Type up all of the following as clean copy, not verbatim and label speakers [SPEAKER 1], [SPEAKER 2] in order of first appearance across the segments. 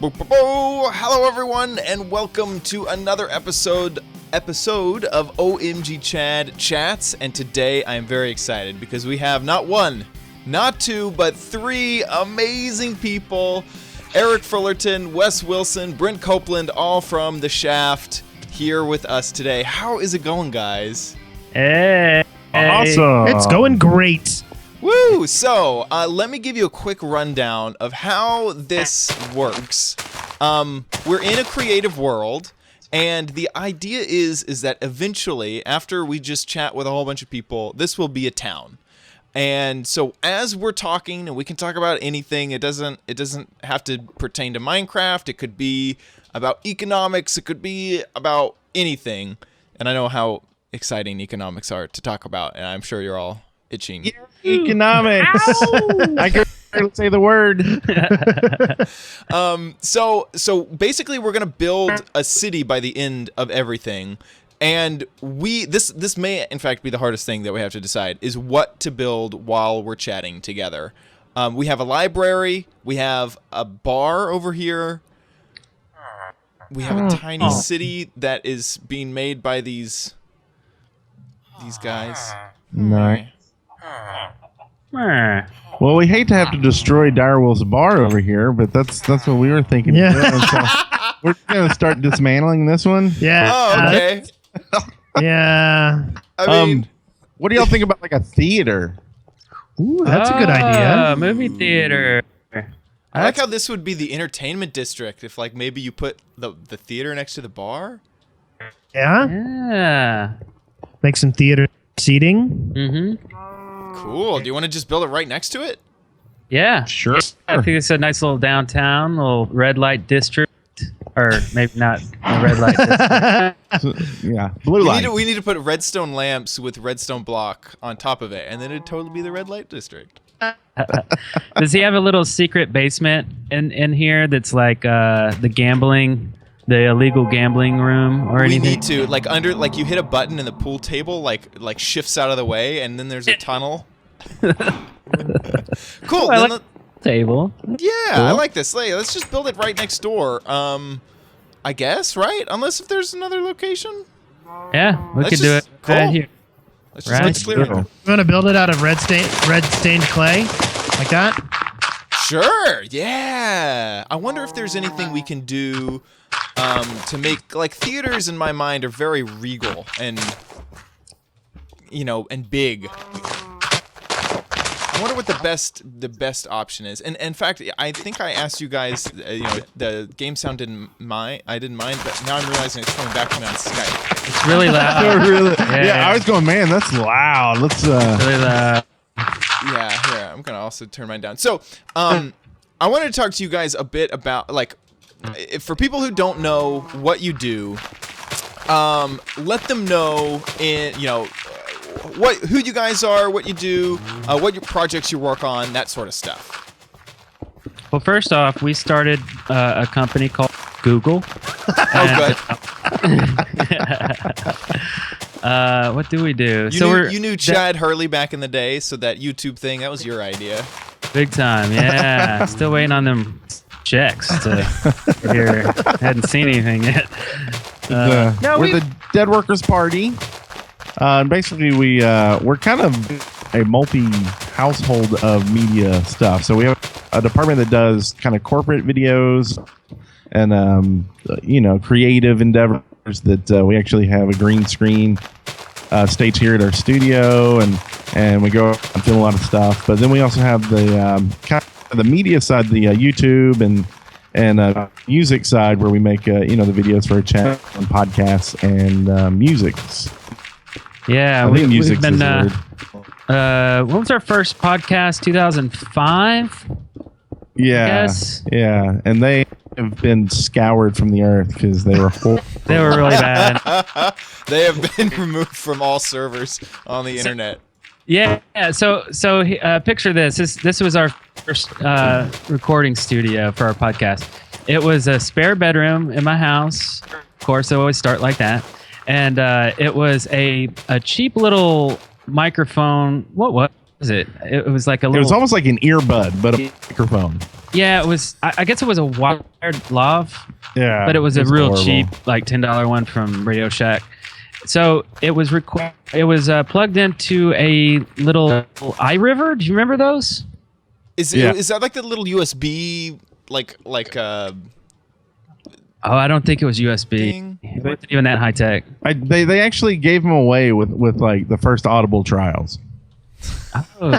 [SPEAKER 1] Hello everyone and welcome to another episode of OMGchad Chats, and today I am very excited because we have not one, not two, but three amazing people. Eric Fullerton, Wes Wilson, Brent Copeland, all from The Shaft, here with us today. How is it going, guys?
[SPEAKER 2] Hey.
[SPEAKER 3] Awesome.
[SPEAKER 2] It's going great.
[SPEAKER 1] Woo! So, let me give you a quick rundown of how this works. We're in a creative world, and the idea is that eventually, after we just chat with a whole bunch of people, this will be a town. And so, as we're talking, and we can talk about anything, it doesn't have to pertain to Minecraft. It could be about economics. It could be about anything. And I know how exciting economics are to talk about, and I'm sure you're all itching.
[SPEAKER 3] Yeah, economics. I can say the word.
[SPEAKER 1] So basically, we're gonna build a city by the end of everything, and this may in fact be the hardest thing that we have to decide is what to build while we're chatting together. We have a library, we have a bar over here, we have a tiny city that is being made by these guys.
[SPEAKER 3] Nice. Well, we hate to have to destroy Direwolf's bar over here, but that's what we were thinking.
[SPEAKER 2] Yeah.
[SPEAKER 3] So we're going to start dismantling this one.
[SPEAKER 2] Yeah.
[SPEAKER 1] Oh, okay.
[SPEAKER 2] Yeah.
[SPEAKER 1] I mean,
[SPEAKER 3] what do y'all think about like a theater?
[SPEAKER 2] Ooh, that's a good idea.
[SPEAKER 4] Movie theater.
[SPEAKER 1] I like how this would be the entertainment district if, like, maybe you put the theater next to the bar.
[SPEAKER 2] Yeah.
[SPEAKER 4] Yeah.
[SPEAKER 2] Make some theater seating.
[SPEAKER 4] Mm-hmm.
[SPEAKER 1] Cool. Do you want to just build it right next to it?
[SPEAKER 4] Yeah.
[SPEAKER 3] Sure.
[SPEAKER 4] I think it's a nice little downtown, little red light district. Or maybe not a red light district.
[SPEAKER 3] Yeah. Blue light.
[SPEAKER 1] We need to put redstone lamps with redstone block on top of it, and then it'd totally be the red light district.
[SPEAKER 4] Does he have a little secret basement in here that's like the illegal gambling room or anything?
[SPEAKER 1] We need to, like you hit a button and the pool table like shifts out of the way, and then there's a tunnel. Cool.
[SPEAKER 4] I like table.
[SPEAKER 1] Yeah, I like this. Let's just build it right next door. I guess, right? Unless if there's another location.
[SPEAKER 4] Yeah, we could do it
[SPEAKER 1] cool.
[SPEAKER 4] right here.
[SPEAKER 1] Let's just make clear.
[SPEAKER 2] You want to build it out of red stained clay, like that?
[SPEAKER 1] Sure. Yeah. I wonder if there's anything we can do to make, like, theaters in my mind are very regal and and big. I wonder what the best option is. And in fact, I think I asked you guys, the game sound I didn't mind, but now I'm realizing it's coming back to me on Skype.
[SPEAKER 4] It's really loud.
[SPEAKER 3] Really? Yeah, I was going, man, that's loud. Let's
[SPEAKER 4] Really loud.
[SPEAKER 1] Yeah, here, I'm gonna also turn mine down. So, I wanted to talk to you guys a bit about, like, for people who don't know what you do, let them know who you guys are, what you do, what your projects you work on, that sort of stuff.
[SPEAKER 4] Well, first off, we started a company called Google.
[SPEAKER 1] Oh, good.
[SPEAKER 4] What do we do?
[SPEAKER 1] You knew Chad Hurley back in the day, so that YouTube thing, that was your idea.
[SPEAKER 4] Big time, yeah. Still waiting on them checks to here. Hadn't seen anything yet.
[SPEAKER 3] we're the Dead Workers Party. Basically, we're kind of a multi-household of media stuff. So we have a department that does kind of corporate videos and creative endeavors that we actually have a green screen stage here at our studio, and we go and film a lot of stuff. But then we also have the kind of the media side, the YouTube and music side, where we make the videos for a channel and podcasts and music.
[SPEAKER 4] Yeah,
[SPEAKER 3] I think music's
[SPEAKER 4] been.
[SPEAKER 3] When
[SPEAKER 4] was our first podcast? 2005.
[SPEAKER 3] Yeah, yeah, and they have been scoured from the earth because they were
[SPEAKER 4] they were really bad.
[SPEAKER 1] They have been removed from all servers on the internet.
[SPEAKER 4] Yeah. So picture this. This was our first recording studio for our podcast. It was a spare bedroom in my house. Of course, I always start like that. And it was a cheap little microphone. What was it? It was like a little.
[SPEAKER 3] It was almost like an earbud, but a microphone.
[SPEAKER 4] Yeah, it was. I guess it was a wired lav.
[SPEAKER 3] Yeah,
[SPEAKER 4] but it was a real
[SPEAKER 3] horrible.
[SPEAKER 4] cheap, like $10 one from Radio Shack. So it was plugged into a little iRiver. Do you remember those?
[SPEAKER 1] Is that like the little USB
[SPEAKER 4] Oh, I don't think it was USB.
[SPEAKER 1] thing?
[SPEAKER 4] It wasn't even that high tech.
[SPEAKER 3] They actually gave them away with like the first Audible trials.
[SPEAKER 4] Oh.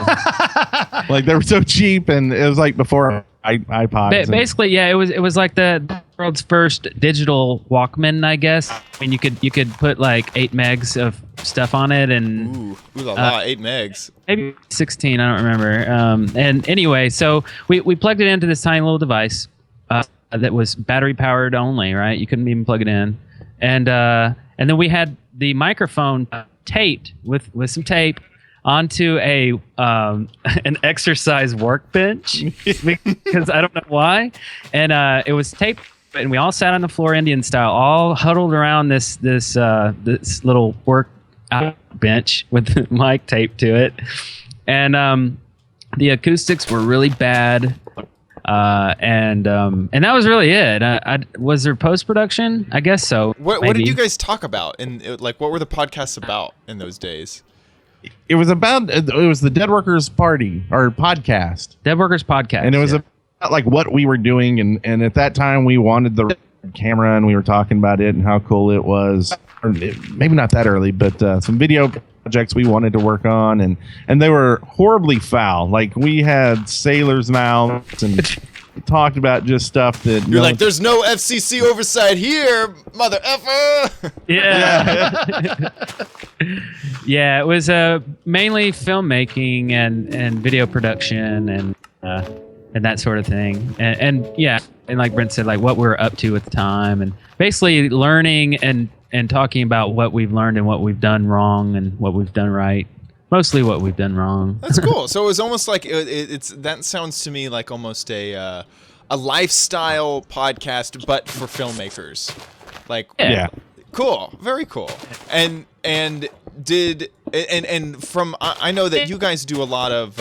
[SPEAKER 3] Like they were so cheap, and it was like before iPods.
[SPEAKER 4] Basically, yeah, it was like the world's first digital Walkman, I guess. I mean, you could put like 8 megs of stuff on it, and
[SPEAKER 1] Ooh, a lot, 8 megs.
[SPEAKER 4] maybe 16, I don't remember. And anyway, so we plugged it into this tiny little device that was battery powered only, right? You couldn't even plug it in, and then we had the microphone taped with some tape onto an exercise workbench because I don't know why, and it was taped, and we all sat on the floor Indian style, all huddled around this little work bench with the mic taped to it, and the acoustics were really bad, and that was really it. Was there post production? I guess so.
[SPEAKER 1] What did you guys talk about, and like what were the podcasts about in those days?
[SPEAKER 3] It was the Dead Workers Party or podcast.
[SPEAKER 4] Dead Workers Podcast.
[SPEAKER 3] And it was about like what we were doing, and at that time we wanted the camera, and we were talking about it and how cool it was. Or maybe not that early, but some video projects we wanted to work on, and they were horribly foul. Like we had sailors' mouths and talked about just stuff that
[SPEAKER 1] You're like, there's no FCC oversight here, mother effer.
[SPEAKER 4] Yeah. Yeah, it was mainly filmmaking and video production and that sort of thing. And yeah, and like Brent said, like what we were up to at the time, and basically learning and talking about what we've learned and what we've done wrong and what we've done right. Mostly what we've done wrong.
[SPEAKER 1] That's cool. So it was almost like it's that sounds to me like almost a lifestyle podcast, but for filmmakers. Like,
[SPEAKER 4] yeah.
[SPEAKER 1] Cool, very cool. And from I know that you guys do a lot of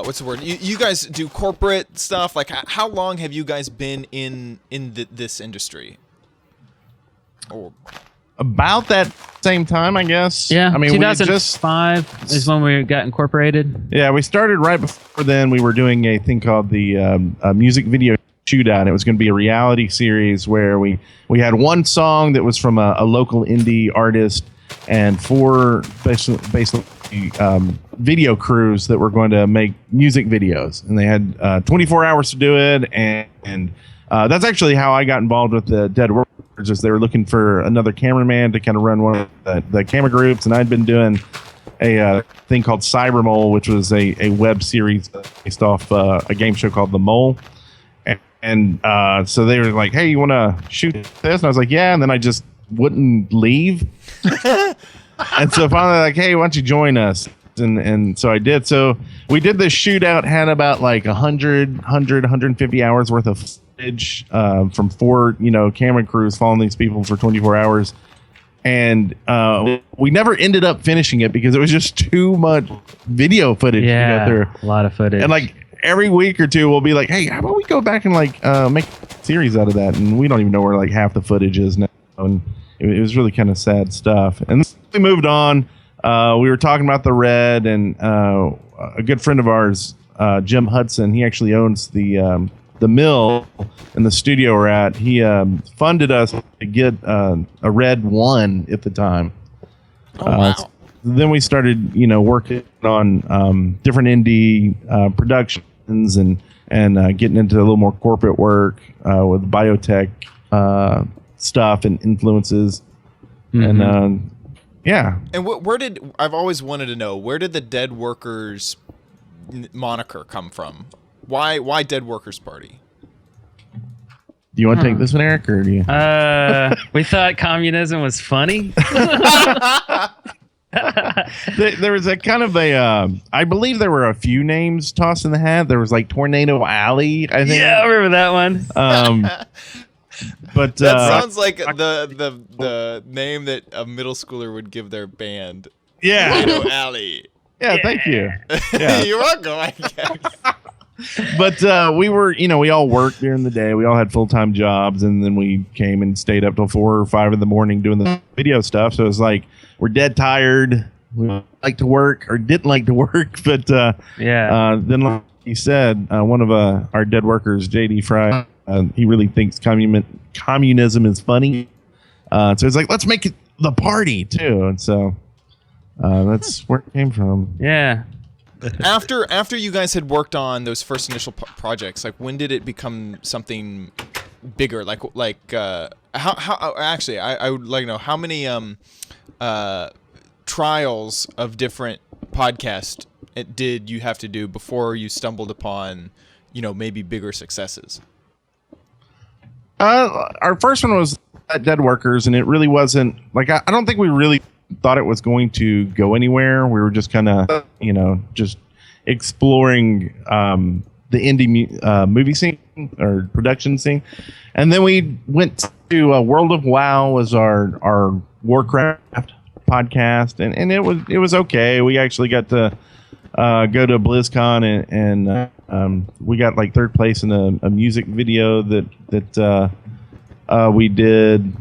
[SPEAKER 1] what's the word? You guys do corporate stuff. Like, how long have you guys been in this industry? Or
[SPEAKER 3] about that same time, I guess.
[SPEAKER 4] Yeah,
[SPEAKER 3] I mean,
[SPEAKER 4] 2005 is when we got incorporated.
[SPEAKER 3] Yeah, we started right before then. We were doing a thing called the music video shootout. It was going to be a reality series where we had one song that was from a local indie artist and 4 basically video crews that were going to make music videos, and they had 24 hours to do it. And that's actually how I got involved with the Dead Workers. They were looking for another cameraman to kind of run one of the camera groups, and I'd been doing a thing called Cybermole, which was a web series based off a game show called The Mole. And so they were like, hey, you want to shoot this? And I was like, yeah. And then I just wouldn't leave. And so finally, like, hey, why don't you join us? And so I did. So we did this shootout, had about like 150 hours worth of footage from 4, camera crews following these people for 24 hours. And we never ended up finishing it because it was just too much video footage to go through.
[SPEAKER 4] A lot of footage.
[SPEAKER 3] And like every week or two, we'll be like, hey, how about we go back and like make a series out of that? And we don't even know where like half the footage is now. And it was really kind of sad stuff. And we moved on. We were talking about the Red, and a good friend of ours, Jim Hudson, he actually owns the mill and the studio we're at. He funded us to get a Red 1 at the time.
[SPEAKER 1] Oh, wow.
[SPEAKER 3] Then we started, working on different indie productions and getting into a little more corporate work with biotech stuff and influences.
[SPEAKER 4] Mm-hmm.
[SPEAKER 3] And yeah.
[SPEAKER 1] And I've always wanted to know, where did the Dead Workers moniker come from? Why Dead Workers Party?
[SPEAKER 3] Do you want to take this one, Eric, or do you?
[SPEAKER 4] We thought communism was funny.
[SPEAKER 3] There was a kind of I believe there were a few names tossed in the hat. There was like Tornado Alley, I think.
[SPEAKER 4] Yeah, I remember that one.
[SPEAKER 3] But
[SPEAKER 1] that sounds like the name that a middle schooler would give their band.
[SPEAKER 3] Yeah.
[SPEAKER 1] Tornado Alley.
[SPEAKER 3] Yeah, thank you. Yeah.
[SPEAKER 1] You're welcome, I guess.
[SPEAKER 3] But we were, we all worked during the day. We all had full-time jobs, and then we came and stayed up till 4 or 5 in the morning doing the video stuff. So it was like we're dead tired. We like to work or didn't like to work, but then like you said, one of our dead workers, JD Fry, he really thinks communism is funny. So it's like, let's make it the party too. And so that's where it came from.
[SPEAKER 4] Yeah.
[SPEAKER 1] After you guys had worked on those first initial projects, like when did it become something bigger? Like how actually I would like to know how many trials of different podcasts did you have to do before you stumbled upon, maybe bigger successes?
[SPEAKER 3] Our first one was at Dead Workers, and it really wasn't like I don't think we really thought it was going to go anywhere. We were just kind of just exploring the indie movie scene or production scene, and then we went to World of WoW was our Warcraft podcast, and it was okay. We actually got to go to BlizzCon and we got like 3rd place in a music video that we did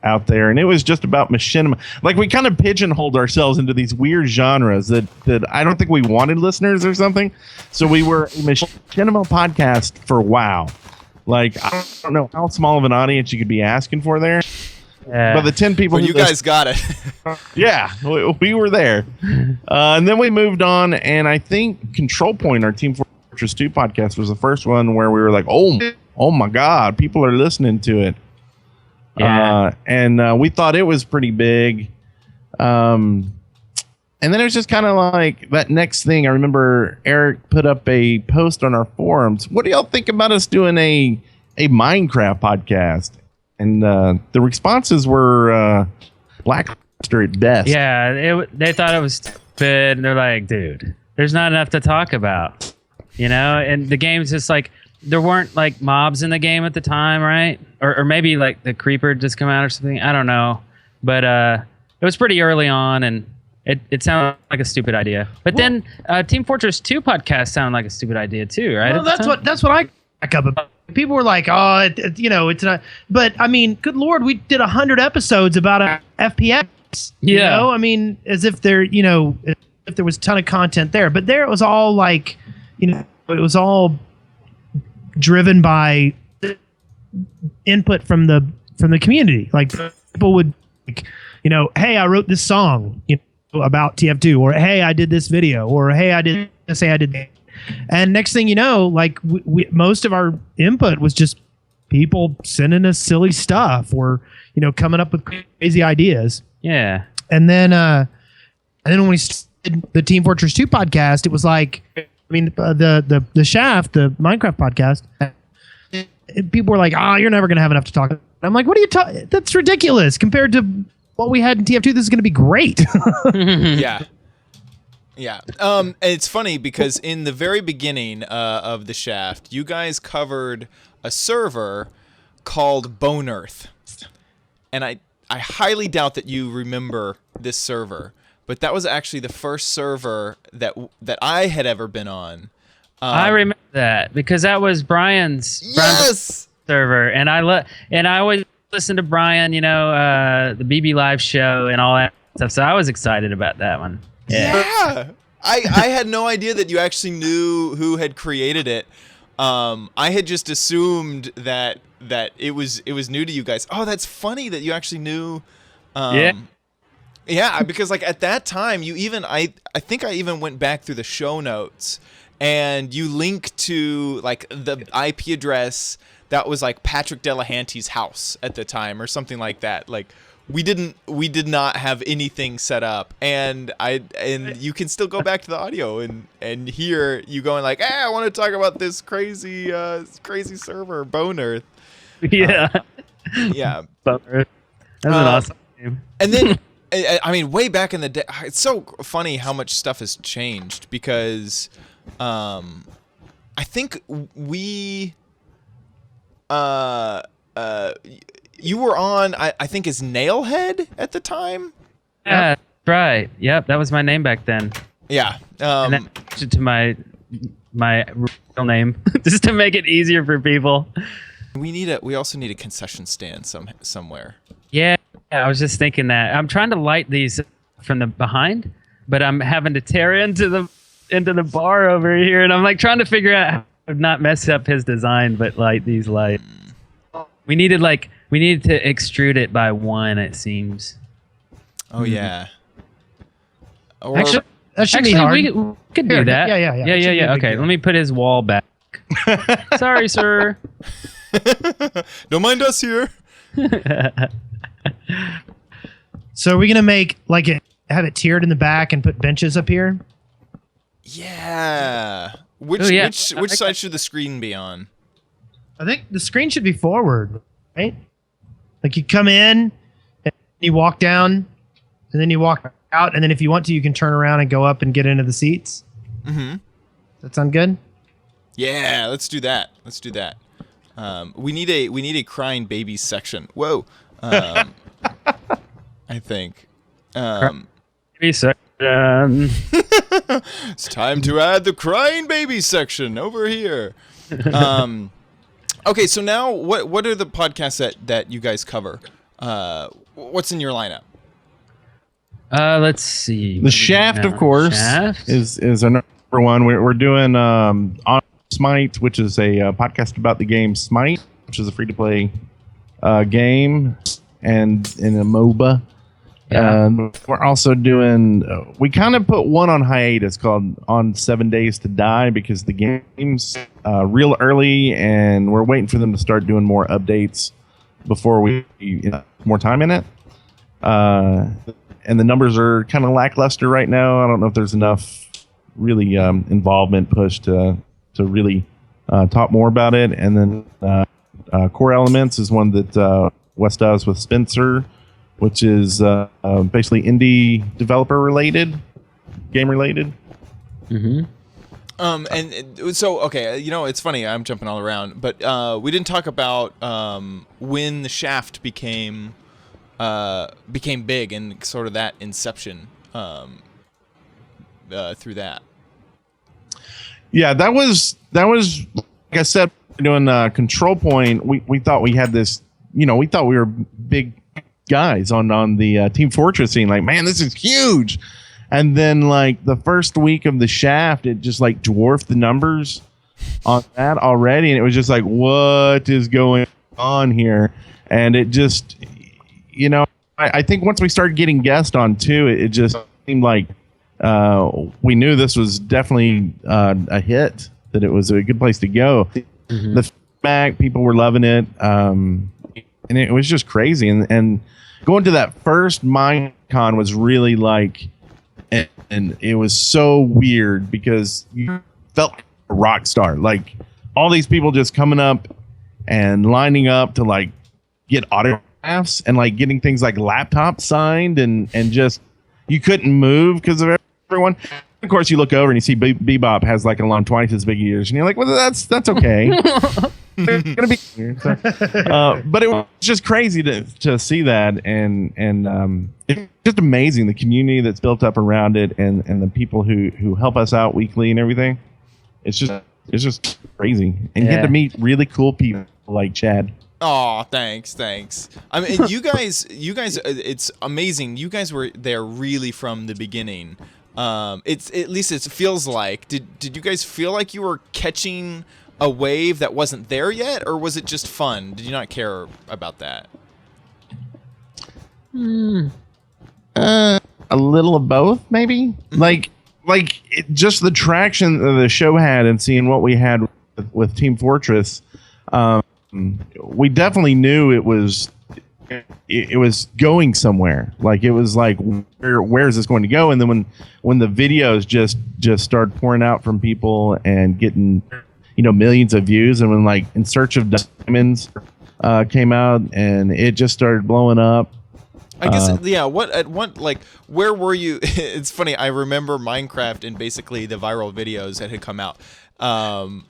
[SPEAKER 3] out there, and it was just about machinima. Like we kind of pigeonholed ourselves into these weird genres that I don't think we wanted listeners or something. So we were a machinima podcast for WoW. Like I don't know how small of an audience you could be asking for there. But the 10 people,
[SPEAKER 1] well, you guys got it.
[SPEAKER 3] Yeah, we were there, and then we moved on. And I think Control Point, our Team Fortress 2 podcast, was the first one where we were like, oh my God, people are listening to it.
[SPEAKER 4] Yeah.
[SPEAKER 3] And we thought it was pretty big. And then it was just kind of like that next thing. I remember Eric put up a post on our forums. What do y'all think about us doing a Minecraft podcast? And the responses were lackluster at best.
[SPEAKER 4] Yeah, they thought it was stupid. And they're like, dude, there's not enough to talk about, And the game's just like, there weren't like mobs in the game at the time, right? Or maybe like the creeper just come out or something. I don't know. But it was pretty early on, and it sounded like a stupid idea. But then Team Fortress 2 podcast sounded like a stupid idea too, right?
[SPEAKER 2] Well, that's what I back up about. People were like, "Oh, it's not." But I mean, good Lord, we did 100 episodes about a FPS.
[SPEAKER 4] Yeah.
[SPEAKER 2] I mean, as if if there was a ton of content there, but there it was all like, it was all driven by input from the community. Like people would, like, hey, I wrote this song, about TF2, or hey, I did this video, or hey, I did that. And next thing you know, like we most of our input was just people sending us silly stuff or coming up with crazy ideas.
[SPEAKER 4] Yeah.
[SPEAKER 2] And then when we started the Team Fortress 2 podcast, it was like, I mean, the Shaft, the Minecraft podcast, people were like, "Oh, you're never gonna have enough to talk." And I'm like, "What are you talking? That's ridiculous compared to what we had in TF2. This is gonna be great."
[SPEAKER 1] Yeah. Yeah. It's funny because in the very beginning of the Shaft, you guys covered a server called Bone Earth. And I highly doubt that you remember this server, but that was actually the first server that I had ever been on.
[SPEAKER 4] I remember that because that was Brian's server, and I always listen to Brian, the BB Live show and all that stuff. So I was excited about that one.
[SPEAKER 1] Yeah. I had no idea that you actually knew who had created it. I had just assumed that it was new to you guys. Oh, that's funny that you actually knew. Yeah, because like at that time, you even I think I even went back through the show notes, and you link to like the IP address that was like Patrick Delahanty's house at the time or something like that. Like we did not have anything set up, and you can still go back to the audio and hear you going like, "Hey, I want to talk about this crazy server, Bone Earth."
[SPEAKER 4] Yeah.
[SPEAKER 1] Yeah.
[SPEAKER 4] Bone Earth. That's an awesome name.
[SPEAKER 1] And then I mean, way back in the day, it's so funny how much stuff has changed because I think we you were on, I think, as Nailhead at the time.
[SPEAKER 4] Yeah, right. Yep, that was my name back then.
[SPEAKER 1] Yeah.
[SPEAKER 4] And then change it to my real name just to make it easier for people.
[SPEAKER 1] We also need a concession stand somewhere.
[SPEAKER 4] Yeah, I was just thinking that. I'm trying to light these from the behind, but I'm having to tear into the bar over here, and I'm like trying to figure out how to not mess up his design, but light these lights. We needed to extrude it by 1, it seems.
[SPEAKER 1] Oh yeah. Or,
[SPEAKER 2] Actually, that should be hard.
[SPEAKER 4] We could do that.
[SPEAKER 2] Yeah.
[SPEAKER 4] Okay, let me put his wall back. Sorry, sir.
[SPEAKER 1] don't mind us here.
[SPEAKER 2] So are we gonna make have it tiered in the back and put benches up here?
[SPEAKER 1] Yeah. Which side should the screen be on?
[SPEAKER 2] I think the screen should be forward, right? Like you come in, and you walk down, and then you walk out, and then if you want to, you can turn around and go up and get into the seats.
[SPEAKER 1] Mm-hmm.
[SPEAKER 2] That sound good?
[SPEAKER 1] Yeah, let's do that. We need a crying baby section. Whoa. I think.
[SPEAKER 4] Baby section.
[SPEAKER 1] It's time to add the crying baby section over here. Okay, so now what are the podcasts that you guys cover? What's in your lineup?
[SPEAKER 4] Let's see.
[SPEAKER 3] The Shaft, of course, is our number one. We're doing on Smite, which is a podcast about the game Smite, which is a free-to-play game and in a MOBA. Yeah. We're also doing. We kind of put one on hiatus called "On 7 Days to Die" because the game's real early, and we're waiting for them to start doing more updates before we more time in it. And the numbers are kind of lackluster right now. I don't know if there's enough really involvement push to really talk more about it. And then Core Elements is one that Wes does with Spencer, which is basically indie developer related, game related.
[SPEAKER 1] Mm-hmm. And so, okay, it's funny. I'm jumping all around, but we didn't talk about when the Shaft became big and sort of that inception through that.
[SPEAKER 3] Yeah, that was like I said, doing Control Point. We thought we had this. We thought we were big guys on the Team Fortress scene. Like, man, this is huge. And then like the first week of the Shaft, it just like dwarfed the numbers on that already, and it was just like, what is going on here? And it just, I think once we started getting guests on too, it just seemed like we knew this was definitely a hit, that it was a good place to go. Mm-hmm. The feedback, people were loving it, and it was just crazy. And going to that first Minecon was really like, and it was so weird because you felt like a rock star. Like all these people just coming up and lining up to like get autographs and like getting things like laptops signed and just you couldn't move because of everyone. Of course, you look over and you see Bebop has like a lawn twice as big ears, and you're like, well, that's okay. They're gonna be here. So, but it was just crazy to see that, and it's just amazing the community that's built up around it, and the people who help us out weekly and everything. It's just crazy, and get to meet really cool people like Chad.
[SPEAKER 1] Oh, thanks. I mean, you guys, it's amazing. You guys were there really from the beginning. It's at least it feels like. Did you guys feel like you were catching a wave that wasn't there yet, or was it just fun? Did you not care about that?
[SPEAKER 3] A little of both, maybe. Like just the traction that the show had, and seeing what we had with Team Fortress. We definitely knew it was going somewhere. Like it was like, where is this going to go? And then when the videos just started pouring out from people and getting millions of views, and when like In Search of Diamonds came out and it just started blowing up.
[SPEAKER 1] I guess where were you? It's funny. I remember Minecraft and basically the viral videos that had come out. Had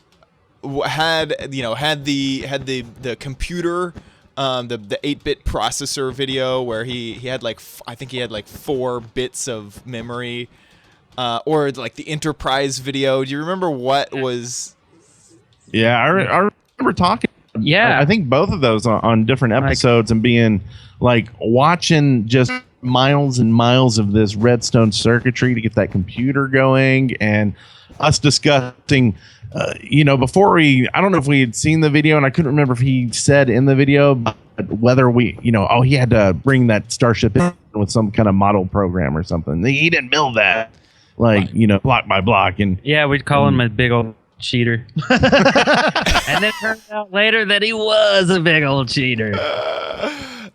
[SPEAKER 1] the computer, the 8-bit processor video where he had like I think he had like 4 bits of memory, or like the Enterprise video. Do you remember what was?
[SPEAKER 3] Yeah, I remember talking.
[SPEAKER 4] Yeah.
[SPEAKER 3] I think both of those on different episodes and being like watching just miles and miles of this redstone circuitry to get that computer going, and us discussing, before I don't know if we had seen the video, and I couldn't remember if he said in the video whether he had to bring that starship in with some kind of model program or something. He didn't build that block by block. And
[SPEAKER 4] yeah, we'd call him a big old cheater. And then it turned out later that he was a big old cheater.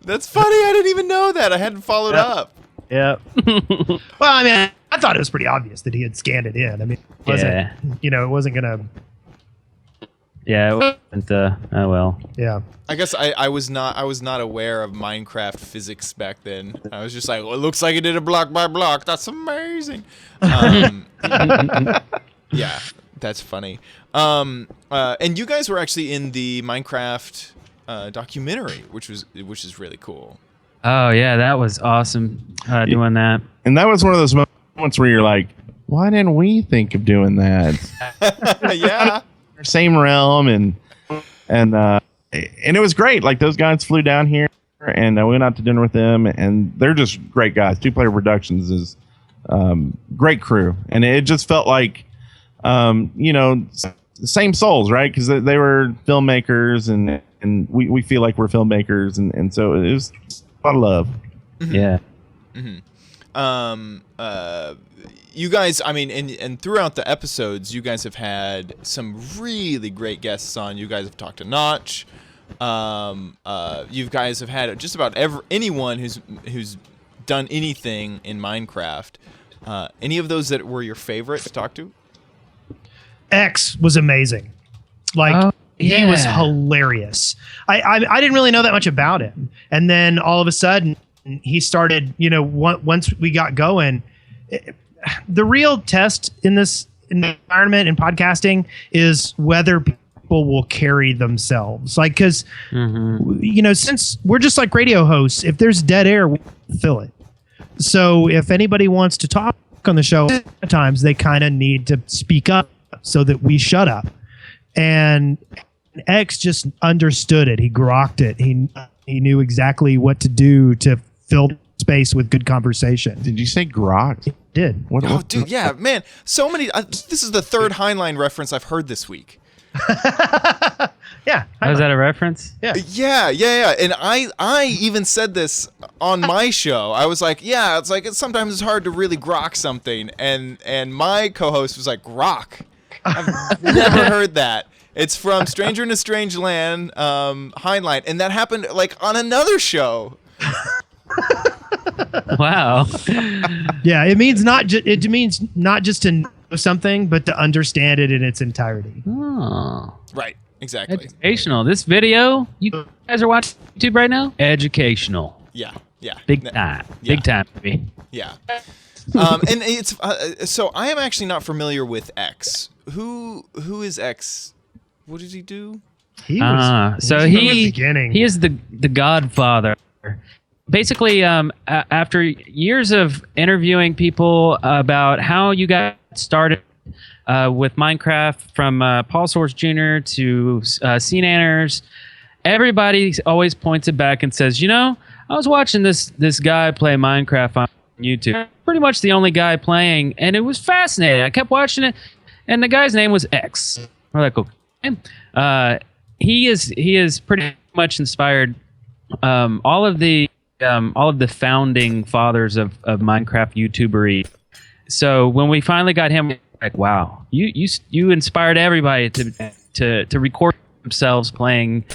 [SPEAKER 1] That's funny. I didn't even know that. I hadn't followed up.
[SPEAKER 4] Yep.
[SPEAKER 2] Well, I mean, I thought it was pretty obvious that he had scanned it in. I mean, it wasn't gonna.
[SPEAKER 4] Yeah, it wasn't. Oh well.
[SPEAKER 2] Yeah.
[SPEAKER 1] I guess I was not aware of Minecraft physics back then. I was just like, well, it looks like it did a block by block. That's amazing. Yeah, that's funny. And you guys were actually in the Minecraft documentary, which is really cool.
[SPEAKER 4] Oh yeah, that was awesome doing that.
[SPEAKER 3] And that was one of those moments where you're like, why didn't we think of doing that?
[SPEAKER 1] Yeah.
[SPEAKER 3] Same realm, and it was great. Like, those guys flew down here, and we went out to dinner with them, and they're just great guys. Two Player Productions is great crew, and it just felt like same souls, right? Because they were filmmakers, and we feel like we're filmmakers, and so it was a lot of love.
[SPEAKER 1] Mm-hmm.
[SPEAKER 4] Yeah.
[SPEAKER 1] Mm-hmm. You guys, I mean, and throughout the episodes, you guys have had some really great guests on. You guys have talked to Notch. You guys have had just about anyone who's done anything in Minecraft. Any of those that were your favorite to talk to?
[SPEAKER 2] X was amazing. Like, he was hilarious. I didn't really know that much about him, and then all of a sudden he started. Once we got going. The real test in this environment in podcasting is whether people will carry themselves. Like, because, since we're just like radio hosts, if there's dead air, we fill it. So if anybody wants to talk on the show, at times they kind of need to speak up so that we shut up. And X just understood it. He grokked it. He knew exactly what to do to fill space with good conversation.
[SPEAKER 3] Did you say grok?
[SPEAKER 2] He did.
[SPEAKER 1] Oh, dude, yeah, man. So many. This is the third Heinlein reference I've heard this week.
[SPEAKER 2] Yeah.
[SPEAKER 4] Was that a reference?
[SPEAKER 2] Yeah.
[SPEAKER 1] Yeah. And I even said this on my show. I was like, yeah, sometimes it's hard to really grok something. And my co-host was like, grok? I've never heard that. It's from Stranger in a Strange Land, Heinlein. And that happened like on another show.
[SPEAKER 4] Wow.
[SPEAKER 2] Yeah, it means not just to know something, but to understand it in its entirety.
[SPEAKER 4] Oh.
[SPEAKER 1] Right. Exactly.
[SPEAKER 4] Educational. This video you guys are watching YouTube right now? Educational.
[SPEAKER 1] Yeah.
[SPEAKER 4] Big time.
[SPEAKER 1] Yeah.
[SPEAKER 4] Big time, baby.
[SPEAKER 1] Yeah. And it's so I am actually not familiar with X. Who is X? What did he do?
[SPEAKER 2] He was
[SPEAKER 4] from
[SPEAKER 2] the beginning.
[SPEAKER 4] He is the Godfather. Basically, after years of interviewing people about how you got started with Minecraft, from Paul Source Jr. to Sea Nanners, everybody always points it back and says, I was watching this guy play Minecraft on YouTube. Pretty much the only guy playing, and it was fascinating. I kept watching it, and the guy's name was X. We're like, okay. He is pretty much inspired all of the founding fathers of Minecraft YouTubery. So when we finally got him, like, wow, you inspired everybody to record themselves playing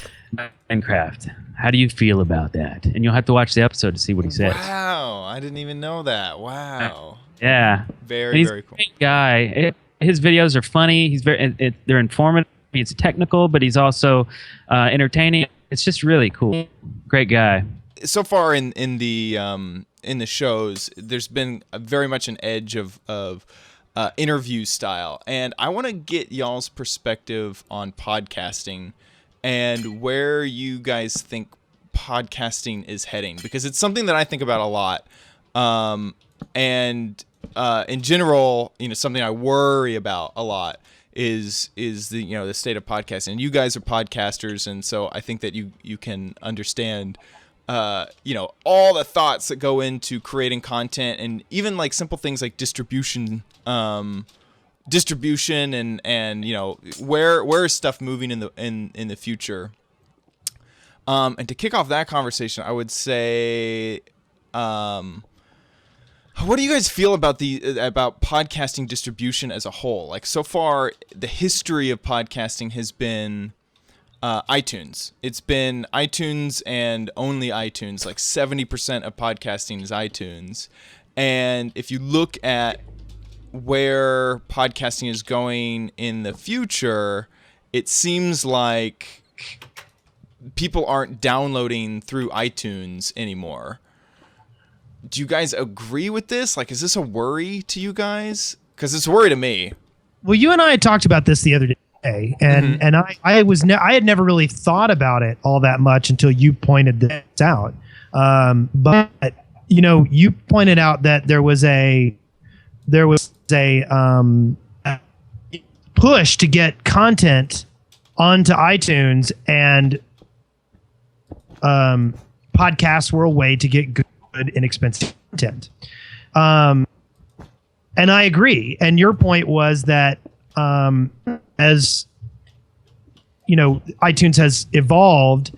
[SPEAKER 4] Minecraft. How do you feel about that? And you'll have to watch the episode to see what he says.
[SPEAKER 1] Wow, I didn't even know that. Wow.
[SPEAKER 4] Yeah.
[SPEAKER 1] Very cool.
[SPEAKER 4] He's a great guy. His videos are funny. They're informative. He's technical, but he's also entertaining. It's just really cool. Great guy.
[SPEAKER 1] So far in the shows, there's been very much an edge of interview style, and I want to get y'all's perspective on podcasting and where you guys think podcasting is heading, because it's something that I think about a lot. And in general, something I worry about a lot is the the state of podcasting. And you guys are podcasters, and so I think that you can understand all the thoughts that go into creating content, and even like simple things like distribution and where is stuff moving in the future. And to kick off that conversation, I would say, what do you guys feel about about podcasting distribution as a whole? Like, so far, the history of podcasting has been iTunes. It's been iTunes and only iTunes. Like 70% of podcasting is iTunes. And if you look at where podcasting is going in the future, it seems like people aren't downloading through iTunes anymore. Do you guys agree with this? Like, is this a worry to you guys? Because it's a worry to me.
[SPEAKER 2] Well, you and I had talked about this the other day, and I had never really thought about it all that much until you pointed this out. But you pointed out that there was a push to get content onto iTunes, and podcasts were a way to get good, inexpensive content. And I agree. And your point was that as iTunes has evolved,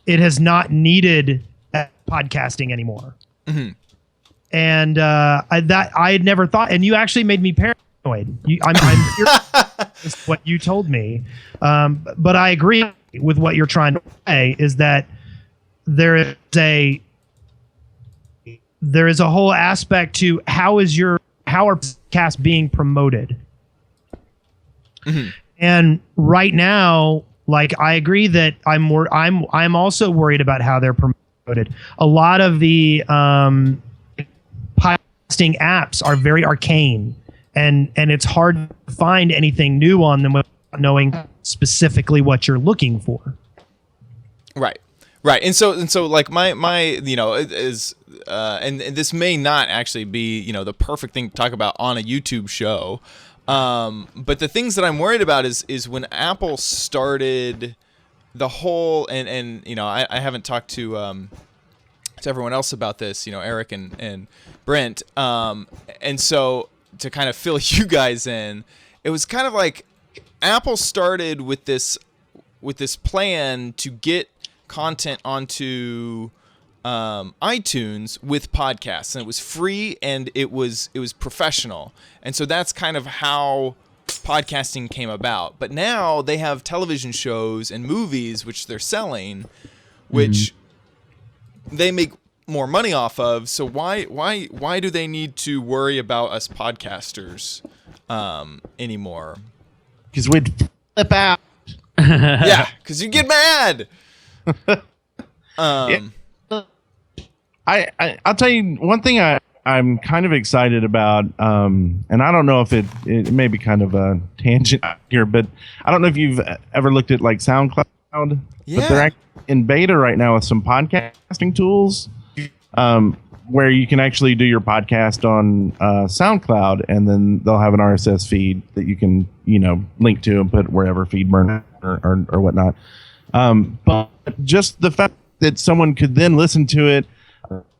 [SPEAKER 2] it has not needed podcasting anymore. Mm-hmm. And I had never thought, and you actually made me paranoid. I'm curious what you told me, but I agree with what you're trying to say. Is that there is a whole aspect to how are podcasts being promoted? Mm-hmm. And right now, like, I agree that I'm also worried about how they're promoted. A lot of the podcasting apps are very arcane, and it's hard to find anything new on them without knowing specifically what you're looking for.
[SPEAKER 1] Right. And so like my is and this may not actually be the perfect thing to talk about on a YouTube show. But the things that I'm worried about is when Apple started the whole, and I haven't talked to everyone else about this, Eric and Brent. And so to kind of fill you guys in, it was kind of like Apple started with this plan to get content onto iTunes with podcasts, and it was free and it was professional, and so that's kind of how podcasting came about. But now they have television shows and movies which they're selling, which they make more money off of. So why do they need to worry about us podcasters anymore?
[SPEAKER 3] Because we'd flip out.
[SPEAKER 1] Yeah, because you get mad.
[SPEAKER 3] I'll tell you one thing I'm kind of excited about, and I don't know if it may be kind of a tangent here, but I don't know if you've ever looked at like SoundCloud.
[SPEAKER 1] Yeah.
[SPEAKER 3] But they're in beta right now with some podcasting tools, where you can actually do your podcast on SoundCloud, and then they'll have an RSS feed that you can link to and put wherever, FeedBurner or whatnot. But just the fact that someone could then listen to it,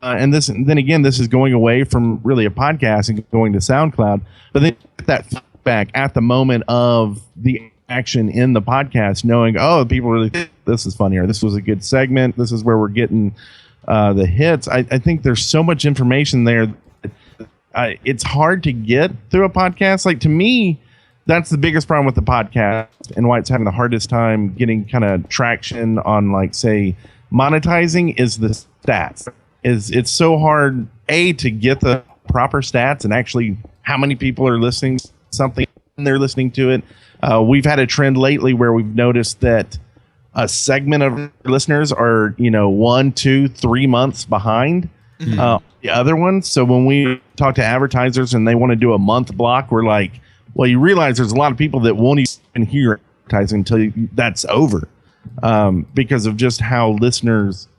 [SPEAKER 3] and then again, this is going away from really a podcast and going to SoundCloud, but then that feedback at the moment of the action in the podcast, knowing, oh, people really think this is funny, or this was a good segment, this is where we're getting the hits. I think there's so much information there. It's hard to get through a podcast. Like, to me, that's the biggest problem with the podcast, and why it's having the hardest time getting kind of traction on, like, say, monetizing, is the stats. It's so hard, to get the proper stats and actually how many people are listening to something and they're listening to it. We've had a trend lately where we've noticed that a segment of listeners are 1, 2, 3 months behind the other ones. So when we talk to advertisers and they want to do a month block, we're like, well, you realize there's a lot of people that won't even hear advertising until that's over, because of just how listeners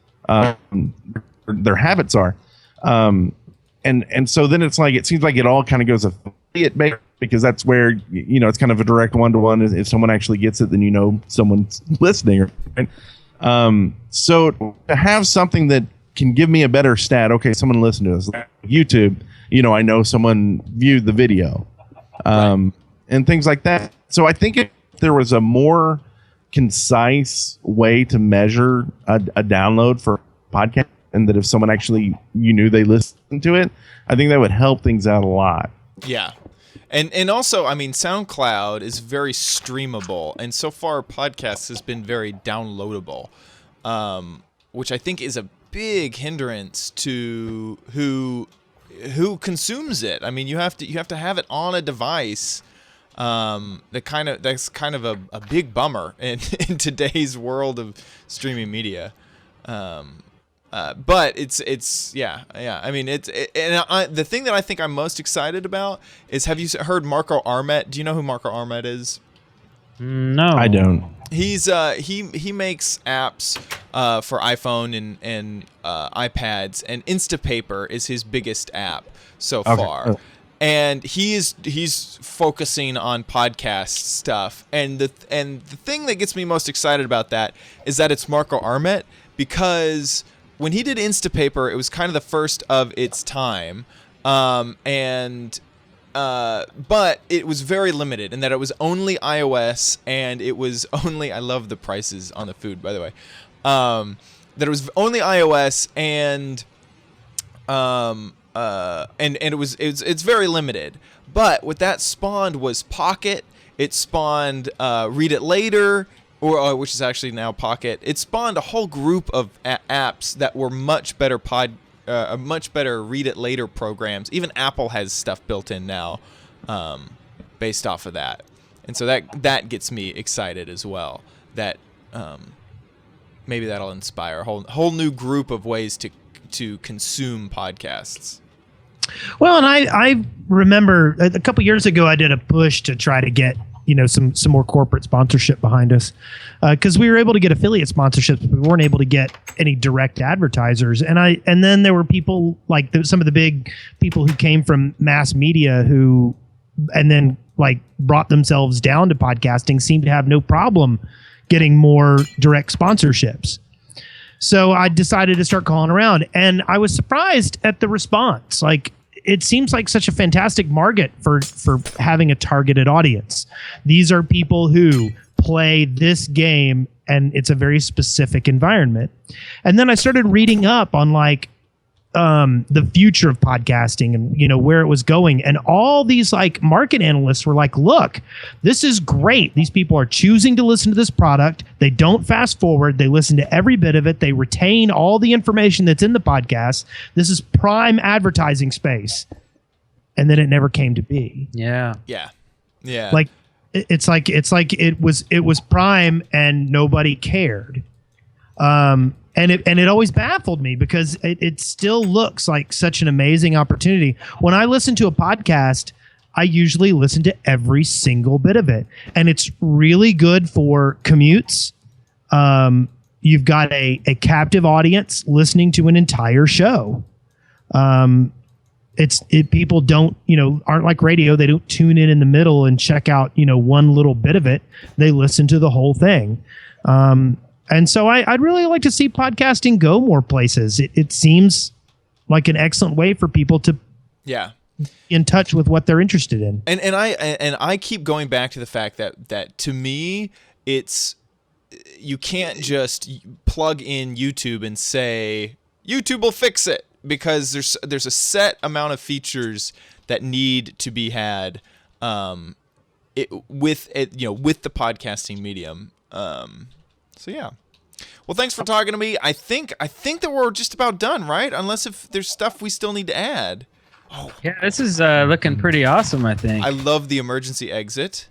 [SPEAKER 3] their habits are. and so then it's like, it seems like it all kind of goes affiliate based, because that's where, it's kind of a direct one-to-one. If someone actually gets it, then someone's listening. Right? So to have something that can give me a better stat, okay, someone listened to us. Like YouTube, I know someone viewed the video, and things like that. So I think if there was a more concise way to measure a download for a podcast, and that if someone actually, knew they listened to it, I think that would help things out a lot.
[SPEAKER 1] Yeah. And also, I mean, SoundCloud is very streamable, and so far podcasts has been very downloadable, which I think is a big hindrance to who consumes it. I mean, you have to have it on a device. That's kind of a big bummer in today's world of streaming media. But it's yeah. I mean, the thing that I think I'm most excited about is, have you heard Marco Arment? Do you know who Marco Arment is?
[SPEAKER 4] No,
[SPEAKER 3] I don't.
[SPEAKER 1] He's he makes apps for iPhone and iPads, and Instapaper is his biggest app so far.
[SPEAKER 3] Oh.
[SPEAKER 1] And he's focusing on podcast stuff, and the thing that gets me most excited about that is that it's Marco Arment, because when he did Instapaper, it was kind of the first of its time, but it was very limited in that it was only iOS, and it was only, I love the prices on the food, by the way, that it was only iOS, and it's very limited. But what that spawned was Pocket. It spawned Read It Later, which is actually now Pocket. It spawned a whole group of apps that were much better Read It Later programs. Even Apple has stuff built in now, based off of that, and so that gets me excited as well. That maybe that'll inspire a whole new group of ways to consume podcasts.
[SPEAKER 2] Well, and I remember a couple years ago I did a push to try to get some more corporate sponsorship behind us, because we were able to get affiliate sponsorships, but we weren't able to get any direct advertisers. And then there were people like some of the big people who came from mass media who, and then like brought themselves down to podcasting, seemed to have no problem getting more direct sponsorships. So I decided to start calling around, and I was surprised at the response. Like, it seems like such a fantastic market for having a targeted audience. These are people who play this game, and it's a very specific environment. And then I started reading up on like the future of podcasting and where it was going, and all these like market analysts were like, look, this is great. These people are choosing to listen to this product. They don't fast forward. They listen to every bit of it. They retain all the information that's in the podcast. This is prime advertising space. And then it never came to be.
[SPEAKER 4] Yeah.
[SPEAKER 2] Like it's like it was prime and nobody cared. And it always baffled me, because it still looks like such an amazing opportunity. When I listen to a podcast, I usually listen to every single bit of it, and it's really good for commutes. You've got a captive audience listening to an entire show. People don't, aren't like radio. They don't tune in the middle and check out, one little bit of it. They listen to the whole thing. And so I'd really like to see podcasting go more places. It seems like an excellent way for people to be in touch with what they're interested in.
[SPEAKER 1] And I keep going back to the fact that to me, it's, you can't just plug in YouTube and say YouTube will fix it, because there's a set amount of features that need to be had with the podcasting medium. So yeah. Well, thanks for talking to me. I think that we're just about done, right? Unless if there's stuff we still need to add. Oh.
[SPEAKER 4] Yeah, this is looking pretty awesome, I think.
[SPEAKER 1] I love the emergency exit.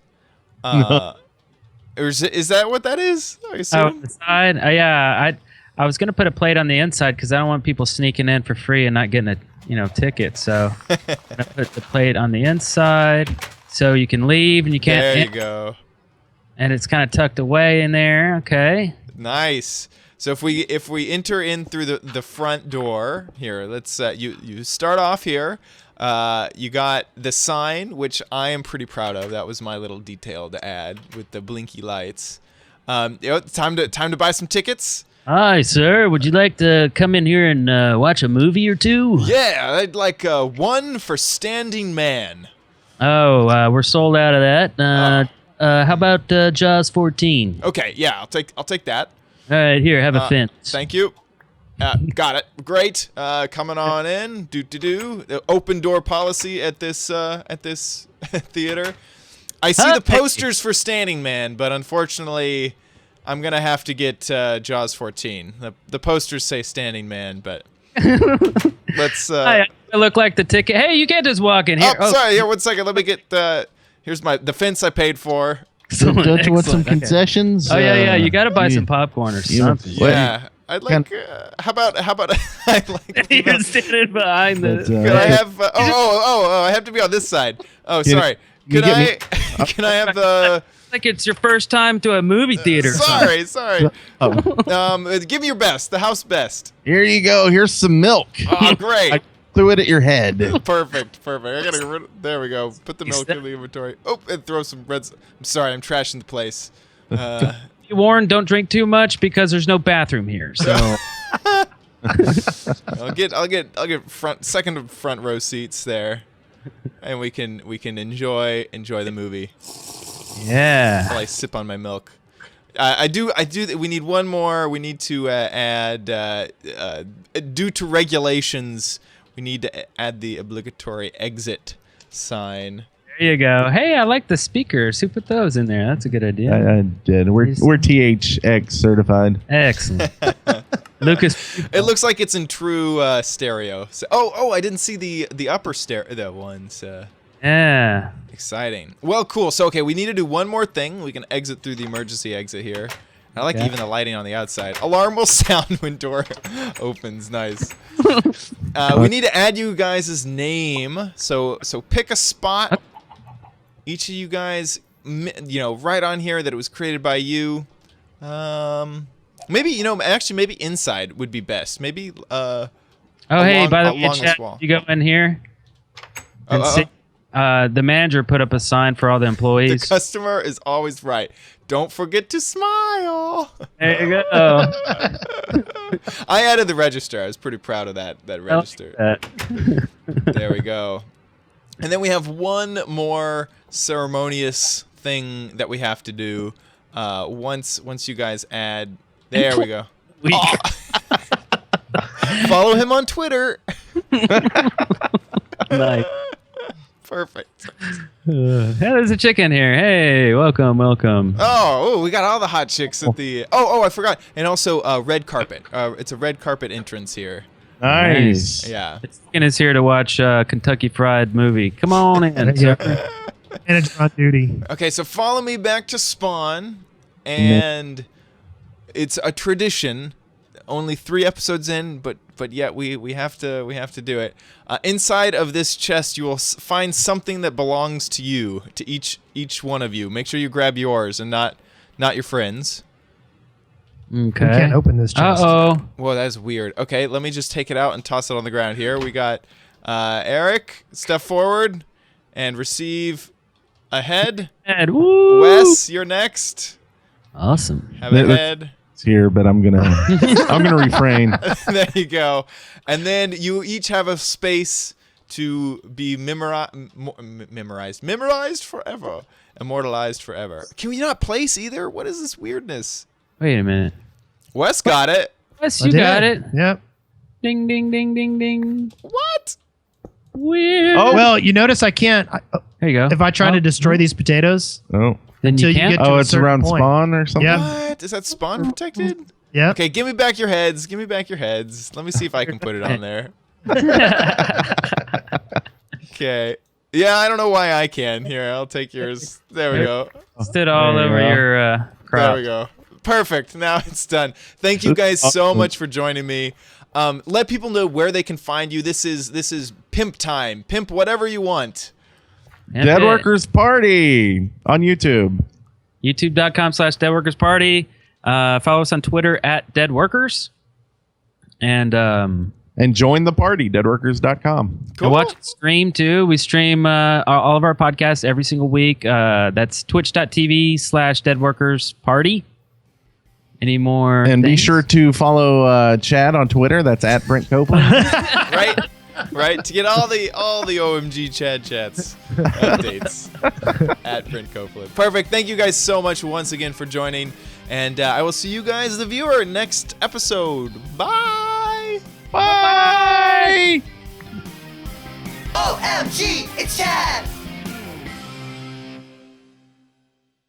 [SPEAKER 1] Is that what that is? I assume.
[SPEAKER 4] The side? Yeah, I was gonna put a plate on the inside because I don't want people sneaking in for free and not getting a ticket. So I put the plate on the inside so you can leave and you can't.
[SPEAKER 1] There you go.
[SPEAKER 4] And it's kind of tucked away in there. Okay.
[SPEAKER 1] Nice. So if we enter in through the front door here, let's you start off here. You got the sign, which I am pretty proud of. That was my little detail to add with the blinky lights. Time to buy some tickets.
[SPEAKER 4] Hi, sir. Would you like to come in here and watch a movie or two?
[SPEAKER 1] Yeah, I'd like one for Standing Man.
[SPEAKER 4] Oh, we're sold out of that. How about Jaws 14?
[SPEAKER 1] Okay, yeah, I'll take that.
[SPEAKER 4] All right, here, have a fence.
[SPEAKER 1] Thank you. Got it. Great. Coming on in. The open door policy at this theater. I see the posters for Standing Man, but unfortunately, I'm gonna have to get Jaws 14. The posters say Standing Man, but let's.
[SPEAKER 4] I look like the ticket. Hey, you can't just walk in here.
[SPEAKER 1] Oh, sorry. Here, 1 second. Let me get here's the fence I paid for.
[SPEAKER 3] Don't you want some concessions?
[SPEAKER 4] Oh yeah. You got to buy some popcorn or something.
[SPEAKER 1] Yeah. I'd like. How about? I'd like.
[SPEAKER 4] You're standing behind the.
[SPEAKER 1] Can I have? I have to be on this side. Oh, sorry. Can I? Can I have the?
[SPEAKER 4] Like it's your first time to a movie theater.
[SPEAKER 1] Sorry. Give me your best. The house best.
[SPEAKER 3] Here you go. Here's some milk.
[SPEAKER 1] Oh, great.
[SPEAKER 3] I threw it at your head.
[SPEAKER 1] Perfect. I gotta get rid. There we go. Put the milk in the inventory. Oh, and throw some reds. I'm sorry. I'm trashing the place.
[SPEAKER 4] Be warned, don't drink too much because there's no bathroom here. So
[SPEAKER 1] I'll get second front row seats there, and we can enjoy the movie.
[SPEAKER 4] Yeah.
[SPEAKER 1] While I sip on my milk. I do. We need one more. We need to add. Due to regulations, we need to add the obligatory exit sign.
[SPEAKER 4] There you go. Hey, I like the speakers. Who put those in there? That's a good idea.
[SPEAKER 3] I did. We're THX certified.
[SPEAKER 4] Excellent. Lucas.
[SPEAKER 1] It looks like it's in true stereo. So, I didn't see the upper stereo ones.
[SPEAKER 4] Yeah.
[SPEAKER 1] Exciting. Well, cool. So, okay, we need to do one more thing. We can exit through the emergency exit here. I like even the lighting on the outside. Alarm will sound when door opens. Nice. We need to add you guys' name. So pick a spot. Each of you guys, right on here that it was created by you. Maybe, maybe inside would be best. Maybe,
[SPEAKER 4] hey, by the way, chat, you go in here and see. The manager put up a sign for all the employees.
[SPEAKER 1] The customer is always right. Don't forget to smile.
[SPEAKER 4] There you go.
[SPEAKER 1] I added the register. I was pretty proud of that register. There we go. And then we have one more ceremonious thing that we have to do. Once you guys add, there we go. Follow him on Twitter.
[SPEAKER 4] Nice.
[SPEAKER 1] Perfect.
[SPEAKER 4] Hey, there's a chick in here. Hey, welcome.
[SPEAKER 1] Oh, we got all the hot chicks at the. I forgot. And also red carpet. It's a red carpet entrance here.
[SPEAKER 3] Nice.
[SPEAKER 1] Yeah.
[SPEAKER 4] Chicken is here to watch Kentucky Fried Movie. Come on in.
[SPEAKER 2] And it's on duty.
[SPEAKER 1] Okay, so follow me back to Spawn, and it's a tradition. Only 3 episodes in, but yet we have to do it. Inside of this chest, you will find something that belongs to you, to each one of you. Make sure you grab yours and not your friends.
[SPEAKER 4] Okay.
[SPEAKER 2] We can't open this chest.
[SPEAKER 4] Uh-oh.
[SPEAKER 1] Whoa, that is weird. Okay, let me just take it out and toss it on the ground here. We got Eric, step forward and receive a head.
[SPEAKER 4] Woo.
[SPEAKER 1] Wes, you're next.
[SPEAKER 4] Awesome.
[SPEAKER 1] Have a head.
[SPEAKER 3] Here, but I'm gonna refrain.
[SPEAKER 1] There you go. And then you each have a space to be memorized forever, immortalized forever. Can we not place either? What is this weirdness?
[SPEAKER 4] Wait a minute.
[SPEAKER 1] Wes got it.
[SPEAKER 4] Wes, you got it.
[SPEAKER 2] Yep.
[SPEAKER 4] Ding, ding, ding, ding, ding.
[SPEAKER 1] What?
[SPEAKER 4] Weird.
[SPEAKER 2] Oh, well, you notice I can't.
[SPEAKER 4] There you go.
[SPEAKER 2] If I try to destroy these potatoes,
[SPEAKER 3] Oh,
[SPEAKER 4] then
[SPEAKER 2] until
[SPEAKER 4] you
[SPEAKER 2] you
[SPEAKER 4] can't.
[SPEAKER 2] get to a
[SPEAKER 3] it's
[SPEAKER 2] certain
[SPEAKER 3] around
[SPEAKER 2] point.
[SPEAKER 3] spawn or something.
[SPEAKER 2] Yeah.
[SPEAKER 1] What? Is that spawn protected?
[SPEAKER 2] Yeah.
[SPEAKER 1] Okay, give me back your heads. Let me see if I can put it on there. Okay. Yeah, I don't know why I can. Here, I'll take yours. There we go.
[SPEAKER 4] Stood all
[SPEAKER 3] There you
[SPEAKER 4] over
[SPEAKER 3] go.
[SPEAKER 4] your crop.
[SPEAKER 1] There we go. Perfect. Now it's done. Thank you guys so much for joining me. Let people know where they can find you. This is pimp time. Pimp whatever you want.
[SPEAKER 3] Dead Workers Party on YouTube.
[SPEAKER 4] YouTube.com/deadworkersparty. Follow us on Twitter at deadworkers. And
[SPEAKER 3] join the party, deadworkers.com.
[SPEAKER 1] Cool.
[SPEAKER 4] And watch it stream too. We stream all of our podcasts every single week. That's twitch.tv/deadworkersparty. Any more?
[SPEAKER 3] And be
[SPEAKER 4] things?
[SPEAKER 3] sure to follow Chad on Twitter. That's at Brent Copeland.
[SPEAKER 1] right. To get all the OMGchad chats updates at Brent Copeland. Perfect. Thank you guys so much once again for joining, and I will see you guys, the viewer, next episode. Bye.
[SPEAKER 3] Bye.
[SPEAKER 5] OMG, it's Chad!